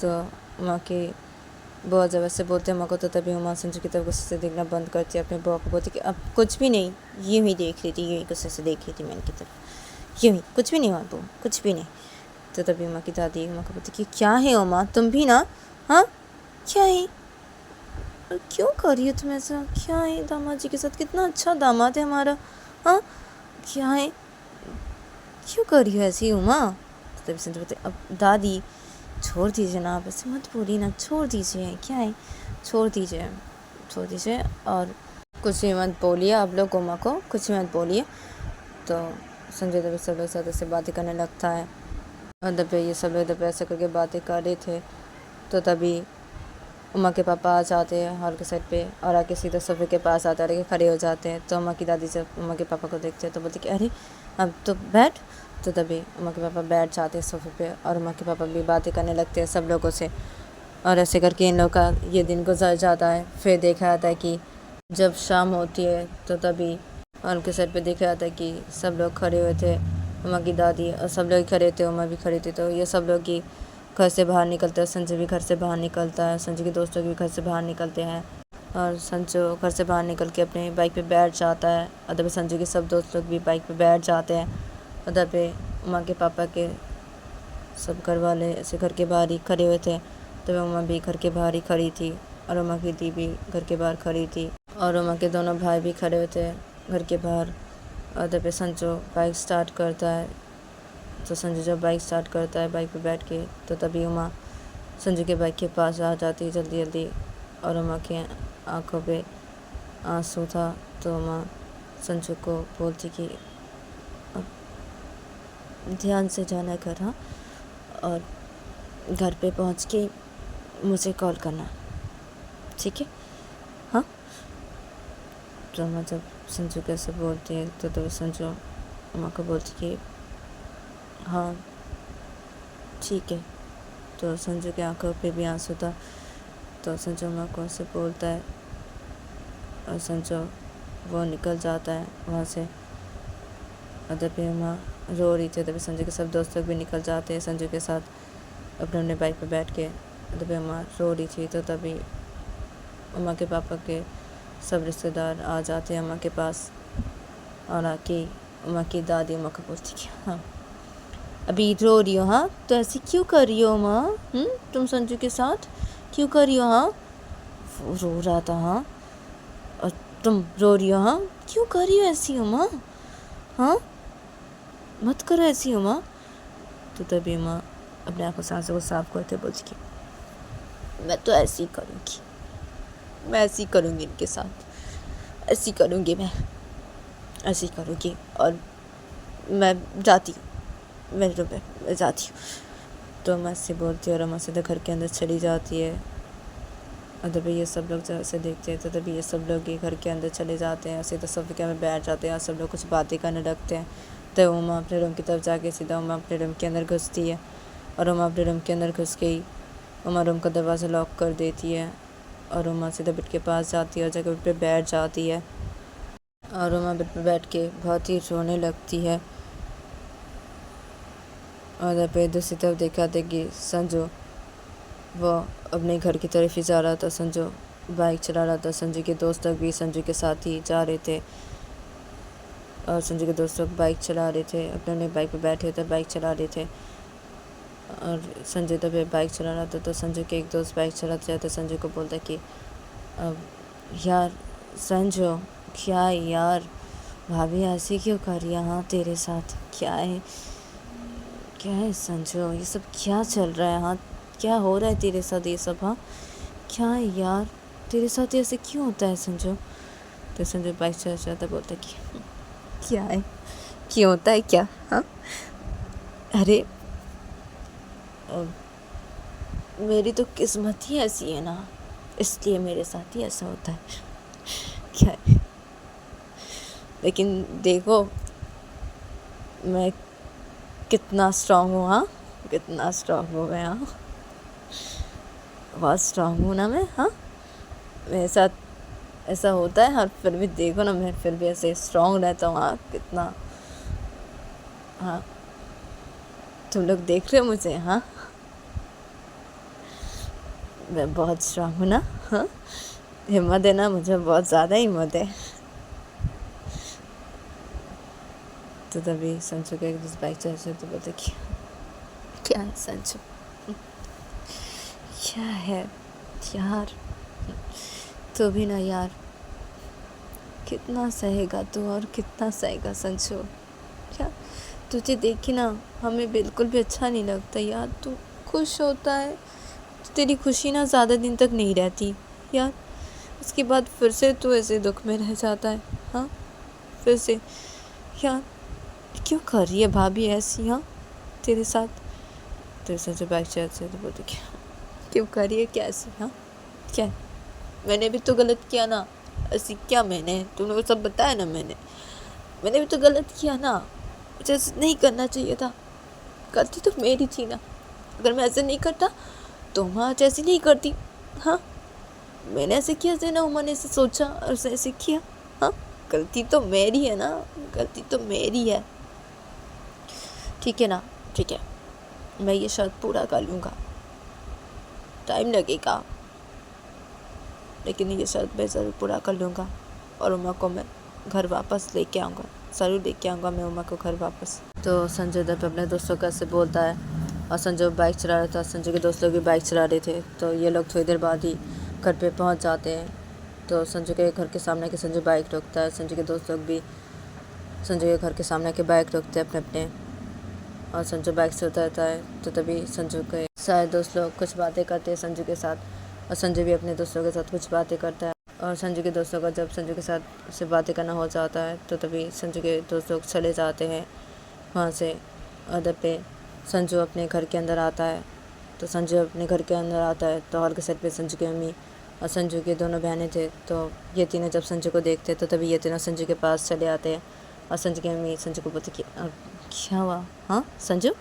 तो उमा की बुआ जब ऐसे बोलते उमा को तो तभी उमा संजू की तरफ गुस्से से देखना बंद करती है। अपनी बुआ को बोलती कि अब कुछ भी नहीं, यूँ ही देख रही थी, यूँ ही गुस्से से देख रही थी मैं इनकी तरफ, यूँ ही, कुछ भी नहीं हुआ बुआ, कुछ भी नहीं। तो तभी उमा की दादी उमा को बोलती कि क्या है उमा, तुम भी ना, हाँ क्या है, क्यों कर रही हो तुम ऐसा, क्या है दामाद जी के साथ, कितना अच्छा दामाद है हमारा, हाँ क्या है, क्यों कर रही हो ऐसी उमा। तो तभी संजू बोलते अब दादी छोड़ दीजिए ना, आप ऐसे मत बोलिए ना, छोड़ दीजिए, क्या है, छोड़ दीजिए, छोड़ दीजिए और कुछ भी मत बोलिए आप लोग, उमा को कुछ भी मत बोलिए। तो संजय तभी सब लोग साथ ऐसे बातें करने लगता है और तभी ये सब लोग तभी ऐसे करके बातें कर रहे थे। तो तभी उमा के पापा आ जाते हैं हॉल के साइड पे और आके सीधा सोफे के पास आते हैं, खड़े हो जाते हैं। तो उमा की दादी जब उमा के पापा को देखते हैं तो बोलते कि अरे अब तो बैठ। तो तभी उमा के पापा बैठ जाते हैं सोफे पे और उमा के पापा भी बातें करने लगते हैं सब लोगों से। और ऐसे करके इन लोगों का ये दिन गुजर जाता है। फिर देखा जाता है कि जब शाम होती है तो तभी हॉल के साइड पे देखा जाता है कि सब लोग खड़े हुए थे, उमा की दादी और सब लोग खड़े थे, उमा भी खड़ी थी। तो ये सब लोग की घर से बाहर निकलते हैं, संजय भी घर से बाहर निकलता है, संजय के दोस्त लोग भी घर से बाहर निकलते हैं और संजय घर से बाहर निकल के अपने बाइक पे बैठ जाता है। और तभी संजय के सब दोस्त लोग भी बाइक पे बैठ जाते हैं और तभी उमा के पापा के सब घर वाले ऐसे घर के बाहर ही खड़े हुए थे। तभी उमा भी घर के बाहर ही खड़ी थी और उमा की दी भी घर के बाहर खड़ी थी और उमा के दोनों भाई भी खड़े हुए थे घर के बाहर। और तभी संजय बाइक स्टार्ट करता है। तो संजय जब बाइक स्टार्ट करता है बाइक पे बैठ के, तो तभी उमा संजय के बाइक के पास आ जाती है जल्दी जल्दी और उमा के आंखों पे आंसू था। तो उमा संजय को बोलती कि अब ध्यान से जाना घर, हाँ, और घर पे पहुंच के मुझे कॉल करना, ठीक है, हाँ। तो उमा जब संजू कैसे बोलती है तो संजू उमा को बोलती कि हाँ ठीक है। तो संजू की आंखों पे भी आंसू था। तो संजू उमा को से बोलता है और संजू वो निकल जाता है वहाँ से। और तभी उमा रो रही थी। तभी संजू के सब दोस्त लोग भी निकल जाते हैं संजू के साथ अपने अपने बाइक पे बैठ के। तभी उमा रो रही थी। तो तभी उमा के पापा के सब रिश्तेदार आ जाते हैं उमा के पास और आके उमा की दादी उमा को बोलती कि हाँ अभी रो रही हो, हाँ, तो ऐसी क्यों कर रही हो माँ, तुम संजू के साथ क्यों कर रही हो, हाँ, वो रो रहा था, हाँ, और तुम रो रही हो, हाँ, क्यों कर रही हो ऐसी हो माँ, हाँ, मत करो ऐसी हो माँ। तो तभी माँ अपने आंखों से आंसू को साफ करते बोलती कि मैं तो ऐसी करूँगी, मैं ऐसी करूँगी इनके साथ, ऐसी करूँगी, मैं ऐसी करूँगी और मैं जाती हूँ, मेरे रूम में मैं जाती हूँ। तो अम्मा से बोलती है और अम्मा सीधा घर के अंदर चली जाती है। और तभी ये सब लोग जब ऐसे देखते हैं तो तभी ये सब लोग ये घर के अंदर चले जाते हैं, सीधा सोफे में बैठ जाते हैं और सब लोग कुछ बातें करने लगते हैं। तो उमा अपने रूम की तरफ जाके सीधा उमा अपने रूम के अंदर घुसती है और उमा अपने रूम के अंदर घुस गई। उमा रूम का दरवाज़ा लॉक कर देती है और उमा सीधा बेड के पास जाती है और जगह बेड पर बैठ जाती है और उमा बेड पर बैठ के बहुत ही रोने लगती है। और पे दूसरी तरफ देखा था कि संजू वो अपने घर की तरफ ही जा रहा था। संजू बाइक चला रहा था। संजू के दोस्त लोग भी संजू के साथ ही जा रहे थे और संजू के दोस्त लोग बाइक चला रहे थे, अपने अपने बाइक पे बैठे थे, बाइक चला रहे थे और संजू तभी बाइक चला रहा था। तो संजू के एक दोस्त बाइक चलाते जाते संजू को बोलता कि अब यार संजू क्या है यार, भाभी ऐसी क्यों कर रही है, हाँ तेरे साथ क्या है, क्या है संजू, ये सब क्या चल रहा है, हाँ क्या हो रहा है तेरे साथ ये सब, हाँ क्या है यार तेरे साथ ऐसे क्यों होता है संजू। तो संजू बाइक चला चलाता बोलता कि क्या है, क्यों होता है क्या, हाँ, अरे मेरी तो किस्मत ही ऐसी है ना, इसलिए मेरे साथ ही ऐसा होता है, क्या है, लेकिन देखो मैं कितना स्ट्रांग हूँ, हाँ कितना स्ट्रांग हूँ मैं, हाँ बहुत स्ट्रांग हूँ ना मैं, हाँ मेरे साथ ऐसा होता है और फिर भी देखो ना मैं फिर भी ऐसे स्ट्रांग रहता हूँ, हाँ कितना, हाँ तुम लोग देख रहे हो मुझे, हाँ मैं बहुत स्ट्रांग हूँ ना, हाँ, हिम्मत है ना, मुझे बहुत ज़्यादा हिम्मत है। तो तभी संजू का एक बाइक चल से तो बोलते क्या है संजू, क्या है यार, तो भी ना यार, कितना सहेगा तू और कितना सहेगा संजू, क्या तुझे देखी ना हमें बिल्कुल भी अच्छा नहीं लगता यार, तू खुश होता है तो तेरी खुशी ना ज़्यादा दिन तक नहीं रहती यार, उसके बाद फिर से तू ऐसे दुख में रह जाता है। हाँ, फिर से यार क्यों कर रही है भाभी ऐसी, हाँ, तेरे साथ। तेरे साथ जो बाइक चल से तो बोलते क्यों कर रही है, क्या ऐसी, हाँ, क्या है? मैंने भी तो गलत किया ना, ऐसी क्या मैंने, तुमने वो सब बताया ना, मैंने भी तो गलत किया ना, मुझे ऐसे नहीं करना चाहिए था, गलती तो मेरी थी ना, अगर मैं ऐसे नहीं करता तो माँ आज ऐसे नहीं करती। हाँ, मैंने ऐसे किया थे ना, उमा ने ऐसे सोचा और ऐसे किया। हाँ, गलती तो मेरी है ना, गलती तो मेरी है, ठीक है ना, ठीक है, मैं ये शर्त पूरा कर लूँगा, टाइम लगेगा लेकिन ये शर्त मैं ज़रूर पूरा कर लूँगा और उमा को मैं घर वापस लेके आऊँगा, ज़रूर लेके आऊँगा मैं उमा को घर वापस। तो संजय दत्त अपने दोस्तों का से बोलता है और संजय बाइक चला रहा था, संजय के दोस्त लोग भी बाइक चला रहे थे। तो ये लोग थोड़ी देर बाद ही घर पे पहुंच जाते हैं। तो संजय के घर के सामने के संजय बाइक रोकता है, संजय के दोस्त लोग भी संजय के घर के सामने के बाइक रोकते हैं अपने अपने, और संजय बाइक से उतरता है। तो तभी संजय के सारे दोस्त लोग कुछ बातें करते हैं संजय के साथ, और संजय भी अपने दोस्तों के साथ कुछ बातें करता है। और संजय के दोस्तों का जब संजय के साथ से बातें करना हो जाता है तो तभी संजय के दोस्त लोग चले जाते हैं वहाँ से। अदर पे संजू अपने घर के अंदर आता है। तो संजू अपने घर के अंदर आता है तो हॉल के सेट पे संजू की अम्मी और संजू के दोनों बहनें थे। तो ये तीनों जब संजू को देखते तो तभी ये तीनों संजू के पास चले आते हैं और संजू की अम्मी संजू को बोलती कि क्या हुआ, हाँ संजू,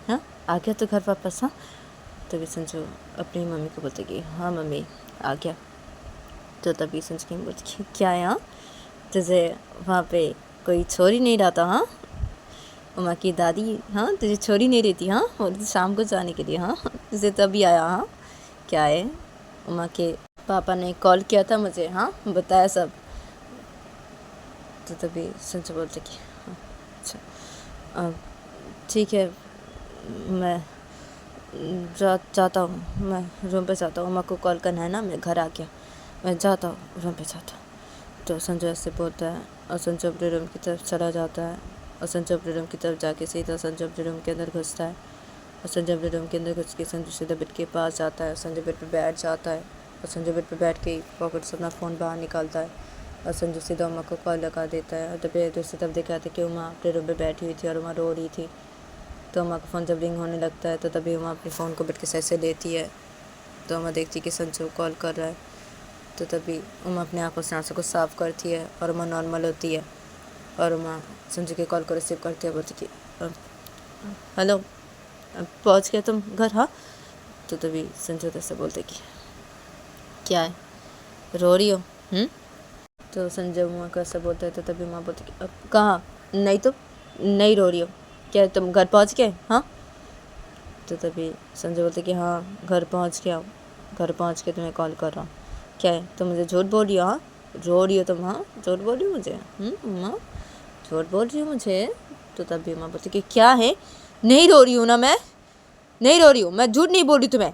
हाँ आ गया तो घर वापस, हाँ। तभी संजू अपनी मम्मी को बोलते कि हाँ मम्मी आ गया। तो तभी संजू की मम्मी बोलती क्या है, हाँ तुझे वहाँ पे कोई छोरी नहीं रहा था, हाँ उमा की दादी, हाँ तुझे छोरी नहीं रहती, हाँ और शाम को जाने के लिए, हाँ तुझे तभी आया, हाँ क्या है, उमा के पापा ने कॉल किया था मुझे, हाँ बताया सब। तो तभी संजू बोलते कि हाँ अच्छा ठीक है, मैं जाता हूँ, मैं रूम पे जाता हूँ, उमा को कॉल करना है ना, मैं घर आ गया, मैं जाता हूँ रूम पे जाता हूँ। तो संजू ऐसे बोलता है और संजू अपने रूम की तरफ चला जाता है। और संजू अपने रूम की तरफ जाके सीधा संजू अपने रूम के अंदर घुसता है। और संजू अपने रूम के अंदर घुस के संजू सीधा बेड के पास जाता है। संजू बेड पे बैठ जाता है और संजू बेड पे बैठ के पॉकेट से अपना फ़ोन बाहर निकालता है और संजू सीधा उमा को कॉल लगा देता है। और तभी दूसरी तरफ देखा था कि उमा अपने रूम पर बैठी हुई थी और उमा रो रही थी। तो उमा का फ़ोन जब रिंग होने लगता है तो तभी उमा अपने फ़ोन को बेड के साइड से लेती है। तो उमा देखती कि संजू कॉल कर रहा है। तो तभी उमा अपने आँखों से आंसू को साफ़ करती है और उमा नॉर्मल होती है। और उमा संजू के कॉल को रिसीव करती है, बोलती कि हेलो पहुँच गया तुम घर, हाँ। तो तभी संजू से बोलते कि क्या है, रो रही हो, तो संजय उमा को ऐसा बोलता है। तो तभी उमा बोलती कि अब कहाँ, नहीं तो नहीं रो रही हो, क्या तुम घर पहुँच गए, हाँ। तो तभी संजय बोलते कि हाँ घर पहुँच गया, घर पहुँच के तुम्हें कॉल कर रहा हूँ, क्या है तुम मुझे झूठ बोल रही हो, हाँ रो रही हो तुम, हाँ झूठ बोल रही हो मुझे, उमा झूठ बोल रही हो मुझे। तो तभी उमा बोलती कि क्या है, नहीं रो रही हूँ ना, मैं नहीं रो रही हूँ, मैं झूठ नहीं बोल रही तुम्हें,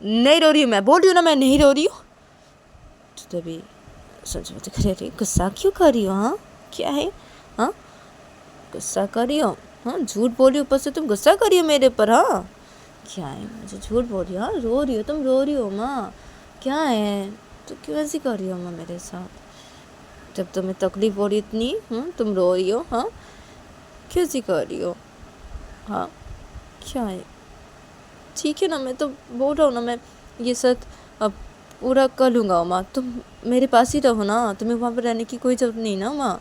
नहीं रो रही हूँ, मैं बोल रही हूँ ना मैं नहीं रो रही हूँ। तो तभी संजय बोलते अरे गुस्सा क्यों कर रही हो, हाँ क्या है, हाँ गुस्सा कर रही हो, हाँ झूठ बोल रही हो, ऊपर से तुम गुस्सा कर रही हो मेरे ऊपर, हाँ क्या है, मुझे झूठ बोल रही हो, हाँ रो रही हो तुम, रो रही हो माँ, क्या है तो क्यों ऐसी कर रही हो माँ मेरे साथ, जब तुम्हें तकलीफ हो रही इतनी, तुम रो रही हो, हाँ क्यों ऐसी कर रही हो, हाँ क्या है, ठीक है ना मैं तो बोल रहा हूँ ना, मैं ये सब अब पूरा कर लूँगा माँ, तुम मेरे पास ही रहो ना, तुम्हें वहाँ पर रहने की कोई ज़रूरत नहीं ना माँ,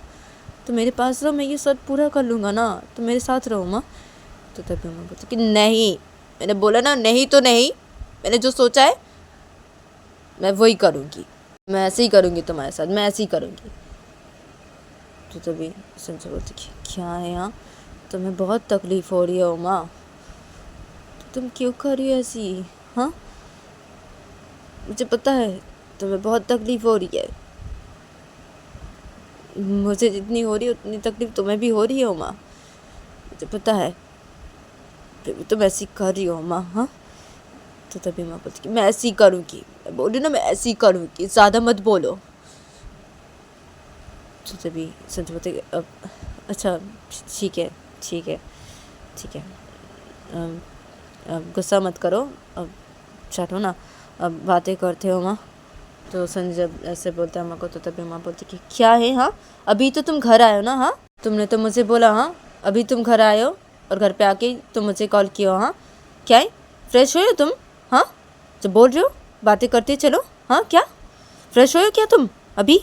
तो मेरे पास रहो, मैं ये सब पूरा कर लूँगा ना, तो मेरे साथ रहो माँ। तो तभी माँ बोलती कि नहीं, मैंने बोला ना नहीं तो नहीं, मैंने जो सोचा है मैं वही करूँगी, मैं ऐसे ही करूँगी तुम्हारे साथ, मैं ऐसे ही करूँगी। तो तभी संजय बोलती कि क्या है यहाँ, तुम्हें बहुत तकलीफ़ हो रही है उमा, तुम क्यों कर रही हो ऐसी, हाँ मुझे पता है तुम्हें बहुत तकलीफ़ हो रही है, मुझे जितनी हो रही है उतनी तकलीफ़ तुम्हें भी हो रही है उमा, मुझे पता है, फिर भी तुम ऐसी कर रही हो उमा। हाँ, तो तभी माँ बोलती कि मैं ऐसी करूँगी, मैं बोली ना मैं ऐसी करूँगी, ज़्यादा मत बोलो। तो तभी संजू बोलते कि अब अच्छा ठीक है ठीक है ठीक है, अब गुस्सा मत करो, अब चलो ना, अब बातें करते हो माँ। तो संजय जब ऐसे बोलता है माँ को, तो तभी माँ बोलती कि क्या है, हाँ अभी तो तुम घर आए हो ना, हाँ तुमने तो मुझे बोला, हाँ अभी तुम घर आए हो और घर पे आके तुम मुझे कॉल किया हो, हाँ क्या है, फ्रेश हो तुम, हाँ जब बोल रहे हो बातें करते चलो, हाँ क्या फ्रेश हो क्या तुम अभी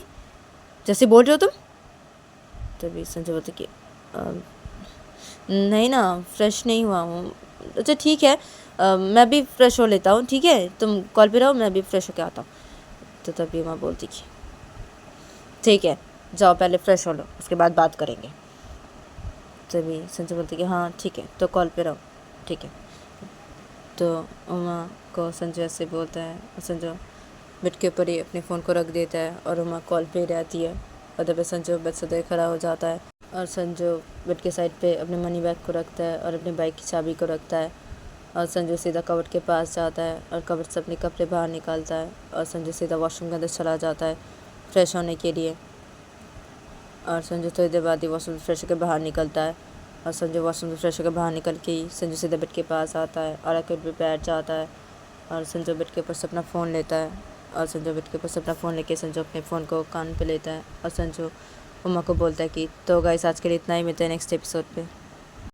जैसे बोल रहे हो तुम। तभी संजय बोलते कि नहीं ना फ्रेश नहीं हुआ हूँ। अच्छा ठीक है, मैं भी फ्रेश हो लेता हूँ, ठीक है तुम कॉल पे रहो, मैं भी फ्रेश होके आता हूँ। तो तभी माँ बोलती कि ठीक है जाओ पहले फ्रेश हो लो, उसके बाद बात करेंगे। तभी संजय बोलती कि हाँ ठीक है तो कॉल पे रहो, ठीक है। तो उमा को संजय ऐसे बोलता है, संजय बेड के ऊपर ही अपने फ़ोन को रख देता है और उमा कॉल पे रहती है। और तभी संजय बेड से खड़ा हो जाता है और संजू बेड के साइड पे अपने मनी बैग को रखता है और अपनी बाइक की चाबी को रखता है। और संजू सीधा कबर्ड के पास जाता है और कबर्ड से अपने कपड़े बाहर निकालता है और संजू सीधा वॉशरूम के अंदर चला जाता है फ्रेश होने के लिए। और संजू थोड़ी देर बाद ही वॉशरूम से फ्रेश होकर बाहर निकलता है और संजू वॉशरूम से फ्रेश होकर बाहर निकल के ही संजू सीधा बेड के पास आता है और आके बेड पे बैठ जाता है। और संजू बेड के ऊपर से अपना फ़ोन लेता है और संजू बेड के ऊपर से अपना फ़ोन लेके संजू अपने फ़ोन को कान पे लेता है और संजू उमा को बोलता है कि तो गाइस आज के लिए इतना ही, मिलते हैं नेक्स्ट एपिसोड पे।